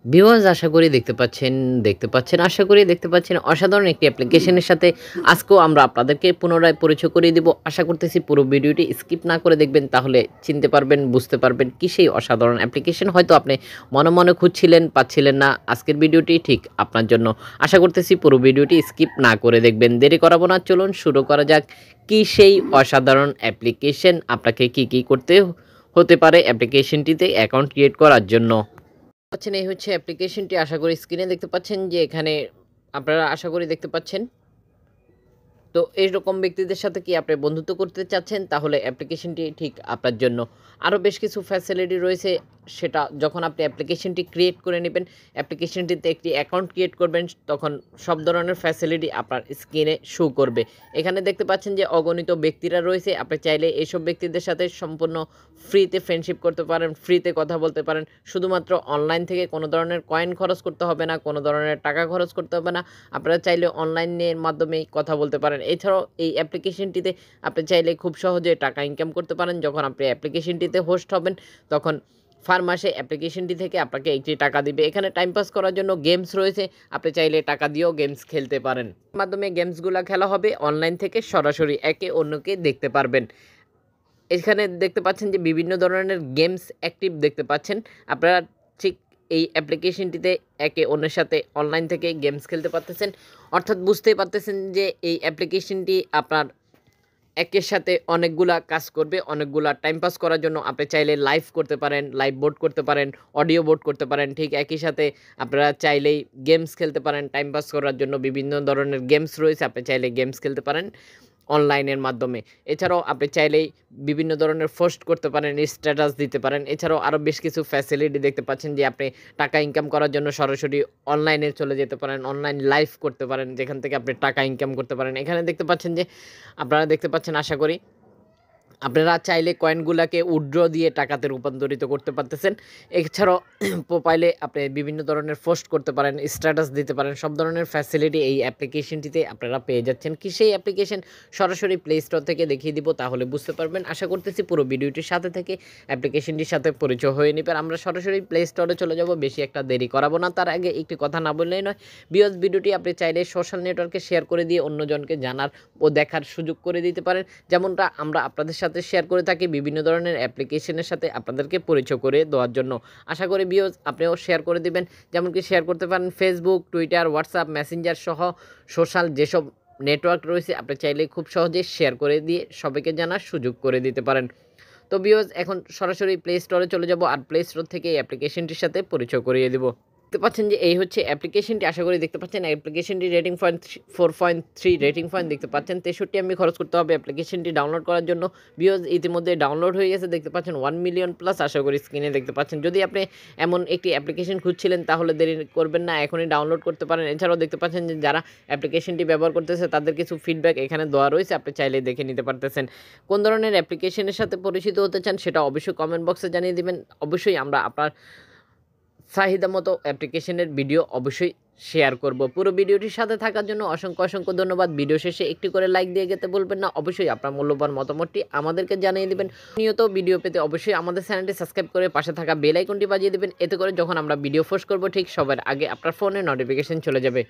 Viewers দেখতে পাচ্ছেন আশা করি দেখতে পাচ্ছেন অসাধারণ একটি অ্যাপ্লিকেশনের সাথে আজকেও আমরা আপনাদেরকে পুনরায় পরিচয় করিয়ে দিব। আশা করতেছি পুরো ভিডিওটি স্কিপ না করে দেখবেন, তাহলে চিনতে পারবেন, বুঝতে পারবেন কি সেই অসাধারণ অ্যাপ্লিকেশন। হয়তো আপনি মনে মনে খুঁজছিলেন, পাচ্ছিলেন না, আজকের ভিডিওটি ঠিক আপনার জন্য। আশা করতেছি পুরো ভিডিওটি স্কিপ না করে দেখবেন। দেরি করাবো না, চলুন শুরু করা যাক। কি সেই অসাধারণ অ্যাপ্লিকেশন, আপনাকে কি করতে হতে পারে অ্যাপ্লিকেশনটিতে অ্যাকাউন্ট ক্রিয়েট করার জন্য। পাচ্ছেন এই হচ্ছে অ্যাপ্লিকেশনটি। আশা করি স্ক্রিনে দেখতে পাচ্ছেন যে এখানে আপনারা আশা করি দেখতে পাচ্ছেন। তো এইরকম ব্যক্তিদের সাথে কি আপনি বন্ধুত্ব করতে চাচ্ছেন, তাহলে অ্যাপ্লিকেশনটি ঠিক আপনার জন্য। আরও বেশ কিছু ফ্যাসিলিটি রয়েছে, সেটা যখন আপনি অ্যাপ্লিকেশনটি ক্রিয়েট করে নেবেন, অ্যাপ্লিকেশনটিতে একটি অ্যাকাউন্ট ক্রিয়েট করবেন, তখন সব ধরনের ফ্যাসিলিটি আপনার স্ক্রিনে শো করবে। এখানে দেখতে পাচ্ছেন যে অগণিত ব্যক্তিরা রয়েছে। আপনি চাইলে এইসব ব্যক্তিদের সাথে সম্পূর্ণ ফ্রিতে ফ্রেন্ডশিপ করতে পারেন, ফ্রিতে কথা বলতে পারেন। শুধুমাত্র অনলাইন থেকে কোনো ধরনের কয়েন খরচ করতে হবে না, কোনো ধরনের টাকা খরচ করতে হবে না। আপনারা চাইলে অনলাইনের মাধ্যমেই কথা বলতে পারেন। এছাড়াও এই অ্যাপ্লিকেশনটিতে আপনি চাইলে খুব সহজে টাকা ইনকাম করতে পারেন। যখন আপনি অ্যাপ্লিকেশনটিতে হোস্ট হবেন, তখন ফার মাসে অ্যাপ্লিকেশনটি থেকে আপনাকে একটি টাকা দিবে। এখানে টাইম পাস করার জন্য গেমস রয়েছে, আপনি চাইলে টাকা দিয়েও গেমস খেলতে পারেন। মাধ্যমে গেমসগুলো খেলা হবে অনলাইন থেকে, সরাসরি একে অন্যকে দেখতে পারবেন। এখানে দেখতে পাচ্ছেন যে বিভিন্ন ধরনের গেমস অ্যাক্টিভ দেখতে পাচ্ছেন। আপনারা ঠিক এই অ্যাপ্লিকেশনটিতে একে অন্যের সাথে অনলাইন থেকে গেমস খেলতে পারতেছেন। অর্থাৎ বুঝতেই পারতেছেন যে এই অ্যাপ্লিকেশনটি আপনার একের সাথে অনেকগুলা কাজ করবে, অনেকগুলা টাইম পাস করার জন্য। আপনি চাইলে লাইভ করতে পারেন, লাইভ বোট করতে পারেন, অডিও বোট করতে পারেন। ঠিক একই সাথে আপনারা চাইলেই গেমস খেলতে পারেন। টাইম পাস করার জন্য বিভিন্ন ধরনের গেমস রয়েছে, আপনি চাইলে গেমস খেলতে পারেন অনলাইনের মাধ্যমে। এছাড়াও আপনি চাইলেই বিভিন্ন ধরনের পোস্ট করতে পারেন, স্ট্যাটাস দিতে পারেন। এছাড়াও আরও বেশ কিছু ফ্যাসিলিটি দেখতে পাচ্ছেন যে আপনি টাকা ইনকাম করার জন্য সরাসরি অনলাইনে চলে যেতে পারেন, অনলাইন লাইভ করতে পারেন, যেখান থেকে আপনি টাকা ইনকাম করতে পারেন। এখানে দেখতে পাচ্ছেন যে আপনারা দেখতে পাচ্ছেন আশা করি আপনারা চাইলে কয়েনগুলাকে উইথড্র দিয়ে টাকাতে রূপান্তরিত করতে পারতেছেন। এছাড়াও প্রোফাইলে আপনি বিভিন্ন ধরনের পোস্ট করতে পারেন, স্ট্যাটাস দিতে পারেন। সব ধরনের ফ্যাসিলিটি এই অ্যাপ্লিকেশনটিতে আপনারা পেয়ে যাচ্ছেন। কি সেই অ্যাপ্লিকেশন, সরাসরি প্লে স্টোর থেকে দেখিয়ে দিব, তাহলে বুঝতে পারবেন। আশা করতেছি পুরো ভিডিওটির সাথে থেকে অ্যাপ্লিকেশনটির সাথে পরিচয় হয়ে নেবেন। আমরা সরাসরি প্লে স্টোরে চলে যাব, বেশি একটা দেরি করাবো না। তার আগে একটি কথা না বললেই নয়, ভিউয়ার্স ভিডিওটি আপনি চাইলে সোশ্যাল নেটওয়ার্কে শেয়ার করে দিয়ে অন্যজনকে জানার ও দেখার সুযোগ করে দিতে পারেন। যেমনটা আমরা আপনাদের সাথে শেয়ার করে থাকি বিভিন্ন ধরনের অ্যাপ্লিকেশনের সাথে আপনাদেরকে পরিচয় করে দেওয়ার জন্য। আশা করি ভিউয়ার্স আপনিও শেয়ার করে দিবেন। যেমনকি শেয়ার করতে পারেন ফেসবুক, টুইটার, হোয়াটসঅ্যাপ, মেসেঞ্জার সহ সোশ্যাল যেসব নেটওয়ার্ক রয়েছে, আপনি চাইলে খুব সহজে শেয়ার করে দিয়ে সবাইকে জানার সুযোগ করে দিতে পারেন। তো ভিউয়ার্স এখন সরাসরি প্লে স্টোরে চলে যাব, আর প্লে স্টোর থেকে এই অ্যাপ্লিকেশনটির সাথে পরিচয় করিয়ে দেব। দেখতে পাচ্ছেন যে এই হচ্ছে অ্যাপ্লিকেশনটি। আশা করি দেখতে পাচ্ছেন অ্যাপ্লিকেশনটি রেটিং পয়েন্ট 4.3 রেটিং পয়েন্ট দেখতে পাচ্ছেন। 63 এমবি খরচ করতে হবে অ্যাপ্লিকেশনটি ডাউনলোড করার জন্য। ভিউয়ার্স ইতিমধ্যে ডাউনলোড হয়ে গেছে, দেখতে পাচ্ছেন 1 মিলিয়ন প্লাস। আশা করি স্ক্রিনে দেখতে পাচ্ছেন। যদি আপনি এমন একটি অ্যাপ্লিকেশন খুঁজছিলেন, তাহলে দেরি করবেন না, এখনই ডাউনলোড করতে পারেন। এছাড়াও দেখতে পাচ্ছেন যে যারা অ্যাপ্লিকেশনটি ব্যবহার করতেছে তাদের কিছু ফিডব্যাক এখানে দেওয়া রয়েছে, আপনি চাইলে দেখে নিতে পারতেছেন। কোন ধরনের অ্যাপ্লিকেশনের সাথে পরিচিত হতে চান সেটা অবশ্যই কমেন্ট বক্সে জানিয়ে দিবেন। অবশ্যই আমরা আপনার চাহিদা মতো অ্যাপ্লিকেশনের ভিডিও অবশ্যই শেয়ার করব। পুরো ভিডিওটির সাথে থাকার জন্য অসংখ্য ধন্যবাদ। ভিডিও শেষে একটি করে লাইক দিয়ে যেতে বলবেন না। অবশ্যই আপনার মূল্যবান মতামতটি আমাদেরকে জানিয়ে দিবেন। নিয়মিত ভিডিও পেতে অবশ্যই আমাদের চ্যানেলটি সাবস্ক্রাইব করে পাশে থাকা বেল আইকনটি বাজিয়ে দিবেন। এতে করে যখন আমরা ভিডিও পোস্ট করব, ঠিক সবার আগে আপনার ফোনে নোটিফিকেশন চলে যাবে।